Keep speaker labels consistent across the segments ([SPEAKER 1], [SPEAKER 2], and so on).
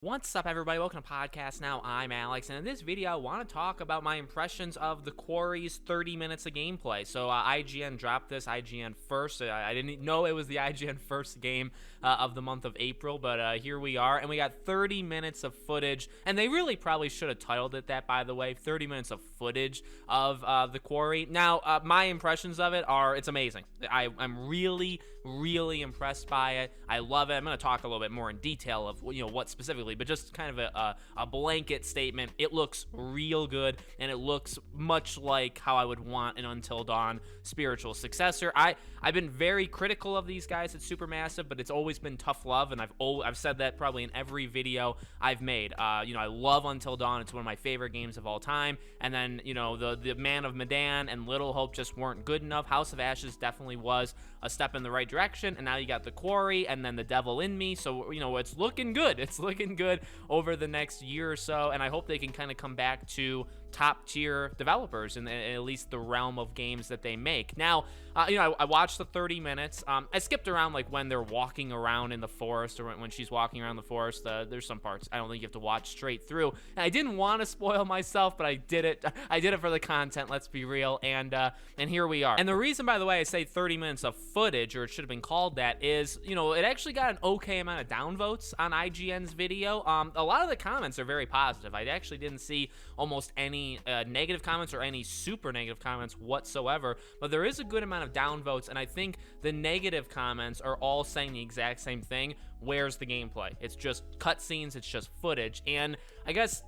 [SPEAKER 1] What's up, everybody? Welcome to Podcast Now. I'm Alex, and in this video, I want to talk about my impressions of the Quarry's 30 minutes of gameplay. So, IGN dropped this, IGN first. I didn't know it was the IGN first game of the month of April, but here we are, and we got 30 minutes of footage, and they really probably should have titled it that, by the way, 30 minutes of footage of the Quarry. Now, my impressions of it are, it's amazing. I'm really impressed by it. I love it. I'm going to talk a little bit more in detail of, what specifically, but just kind of a blanket statement. It looks real good, and it looks much like how I would want an Until Dawn spiritual successor. I've been very critical of these guys at Supermassive, but it's always been tough love, and I've said that probably in every video I've made. I love Until Dawn. It's one of my favorite games of all time. And then, the Man of Medan and Little Hope just weren't good enough. House of Ashes definitely was a step in the right direction, and now you got the Quarry and then the Devil in Me. So, it's looking good. It's looking good over the next year or so, and I hope they can kind of come back to top tier developers in at least the realm of games that they make. Now, I watched the 30 minutes. I skipped around like when they're walking around in the forest, or when she's walking around the forest. There's some parts I don't think you have to watch straight through. And I didn't want to spoil myself, but I did it. I did it for the content. Let's be real. And here we are. And the reason, by the way, I say 30 minutes of footage, or it should have been called that, is it actually got an okay amount of downvotes on IGN's video. A lot of the comments are very positive. I actually didn't see almost any negative comments or any super negative comments whatsoever, but there is a good amount of downvotes, and I think the negative comments are all saying the exact same thing. Where's the gameplay? It's just cutscenes, it's just footage. And I guess,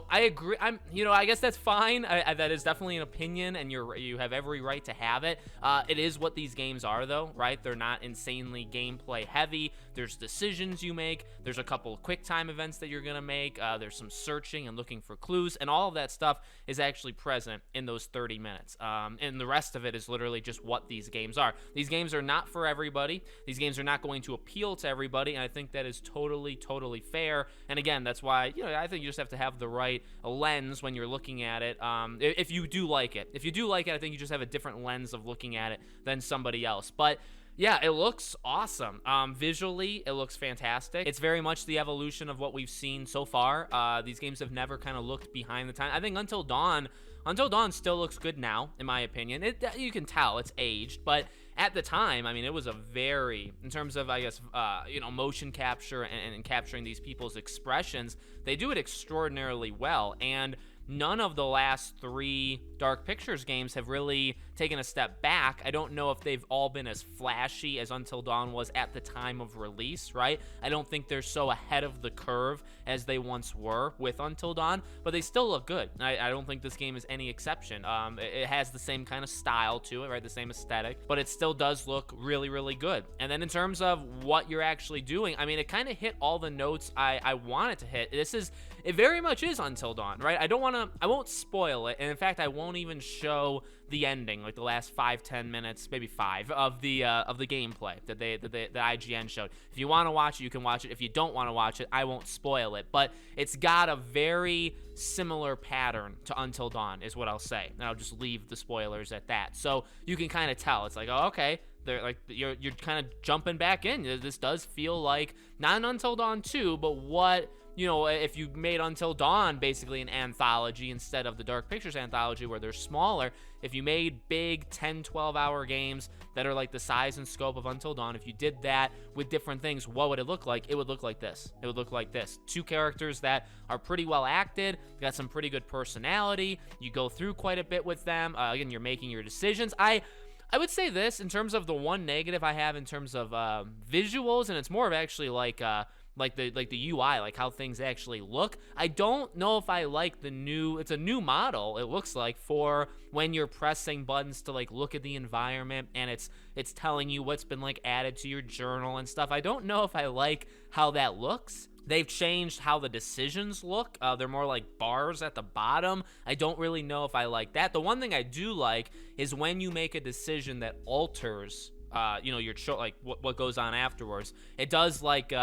[SPEAKER 1] I agree. I guess that's fine. That is definitely an opinion, and you have every right to have it. It is what these games are, though, right? They're not insanely gameplay heavy. There's decisions you make. There's a couple of quick time events that you're gonna make. There's some searching and looking for clues, and all of that stuff is actually present in those 30 minutes. And the rest of it is literally just what these games are. These games are not for everybody. These games are not going to appeal to everybody, and I think that is totally fair. And again, that's why, I think you just have to have the right lens when you're looking at it. If you do like it. If you do like it, I think you just have a different lens of looking at it than somebody else. But yeah, it looks awesome. Visually, it looks fantastic. It's very much the evolution of what we've seen so far. These games have never kind of looked behind the time. I think Until Dawn still looks good now, in my opinion. You can tell it's aged, but at the time, I mean, it was a very, in terms of, I guess, motion capture and capturing these people's expressions, they do it extraordinarily well. And none of the last 3 Dark Pictures games have really taken a step back. I don't know if they've all been as flashy as Until Dawn was at the time of release, right? I don't think they're so ahead of the curve as they once were with Until Dawn, but they still look good. I don't think this game is any exception. It has the same kind of style to it, right? The same aesthetic, but it still does look really good. And then in terms of what you're actually doing, I mean, it kind of hit all the notes I want it to hit. It very much is Until Dawn, right? I won't spoil it, and in fact, I won't even show the ending, like the last 5-10 minutes, maybe 5 of the gameplay that IGN showed. If you want to watch it, you can watch it. If you don't want to watch it, I won't spoil it. But it's got a very similar pattern to Until Dawn, is what I'll say, and I'll just leave the spoilers at that. So you can kind of tell. It's like, oh, okay. They're like, you're kind of jumping back in. This does feel like not an Until Dawn 2, but what, if you made Until Dawn basically an anthology instead of the Dark Pictures anthology where they're smaller. If you made big 10-12 hour games that are like the size and scope of Until Dawn, if you did that with different things, what would it look like? It would look like this. It would look like this. 2 characters that are pretty well acted, got some pretty good personality. You go through quite a bit with them. Again, you're making your decisions. I would say this in terms of the one negative I have in terms of visuals, and it's more of actually like the UI, like how things actually look. I don't know if I like it's a new model, it looks like, for when you're pressing buttons to like look at the environment, and it's telling you what's been like added to your journal and stuff. I don't know if I like how that looks. They've changed how the decisions look. They're more like bars at the bottom. I don't really know if I like that. The one thing I do like is when you make a decision that alters your like what goes on afterwards. It does like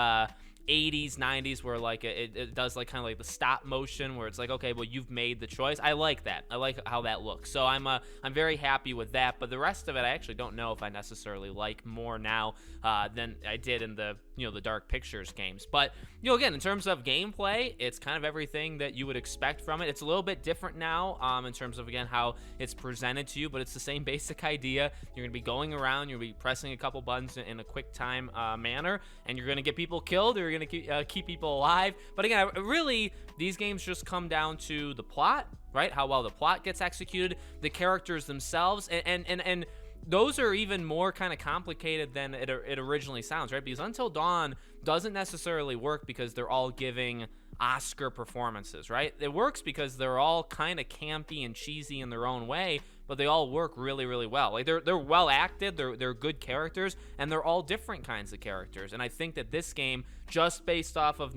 [SPEAKER 1] 80s 90s where like it does like kind of like the stop motion where it's like, okay, well, you've made the choice. I like that. I like how that looks. So I'm very happy with that. But the rest of it, I actually don't know if I necessarily like more now than I did in the the Dark Pictures games. But again, in terms of gameplay, it's kind of everything that you would expect from it. It's a little bit different now in terms of, again, how it's presented to you, but it's the same basic idea. You're gonna be going around, you're gonna be pressing a couple buttons in a quick time manner, and you're gonna get people killed, or you're gonna keep people alive. But again, really, these games just come down to the plot, right? How well the plot gets executed, the characters themselves, and those are even more kind of complicated than it originally sounds, right? Because Until Dawn doesn't necessarily work because they're all giving Oscar performances, right? It works because they're all kind of campy and cheesy in their own way, but they all work really, really well. Like they're well acted, they're good characters, and they're all different kinds of characters. And I think that this game, just based off of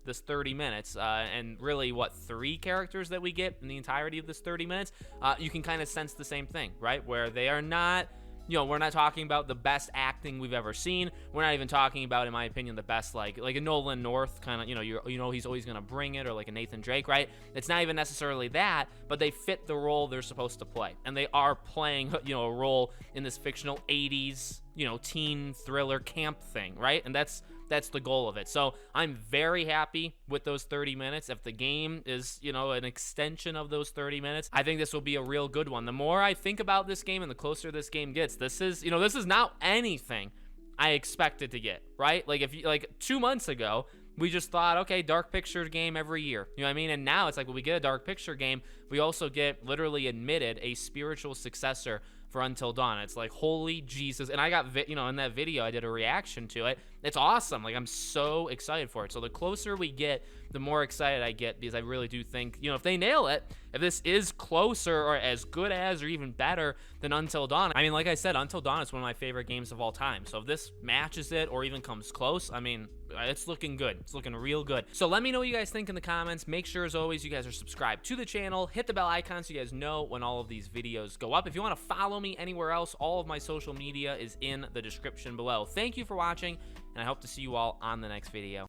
[SPEAKER 1] this 30 minutes and really what 3 characters that we get in the entirety of this 30 minutes, you can kind of sense the same thing, right? Where they are not. We're not talking about the best acting we've ever seen. We're not even talking about, in my opinion, the best like a Nolan North kind of, he's always gonna bring it, or like a Nathan Drake, right? It's not even necessarily that, but they fit the role they're supposed to play, and they are playing, a role in this fictional 80s, teen thriller camp thing, right? And that's the goal of it. So I'm very happy with those 30 minutes. If the game is, an extension of those 30 minutes, I think this will be a real good one. The more I think about this game and the closer this game gets, this is not anything I expected to get, right? Like if you, like 2 months ago, we just thought, okay, Dark Picture game every year. You know what I mean? And now it's like, when we get a Dark Picture game, we also get, literally admitted, a spiritual successor for Until Dawn. It's like, holy Jesus. And I got, in that video, I did a reaction to it. It's awesome. Like, I'm so excited for it. So the closer we get, the more excited I get, because I really do think, if they nail it, if this is closer or as good as or even better than Until Dawn, I mean, like I said, Until Dawn is one of my favorite games of all time. So if this matches it or even comes close, I mean, it's looking good. It's looking real good. So let me know what you guys think in the comments. Make sure, as always, you guys are subscribed to the channel. Hit the bell icon so you guys know when all of these videos go up. If you want to follow me anywhere else, all of my social media is in the description below. Thank you for watching, and I hope to see you all on the next video.